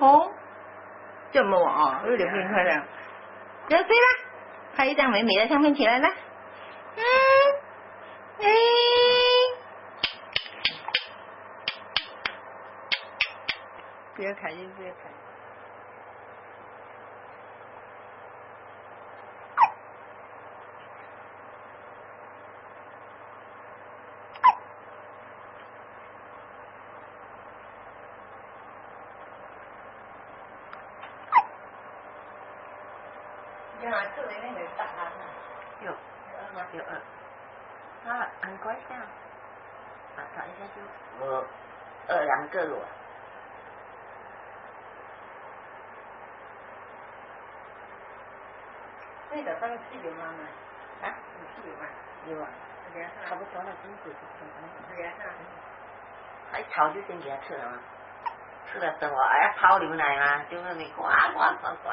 哦，这么哦，有点变漂亮。得对了，拍一张美美的相片起来了。不要开心，不要开心。原来这里那个大案呢？有二。啊，很乖这样。打一下就我2个了。那个上次有吗？啊？你是有吗？有啊。差不多了，真是。还炒就先给他吃了吗？吃了等我，哎呀泡牛奶嘛，就那里呱呱呱呱。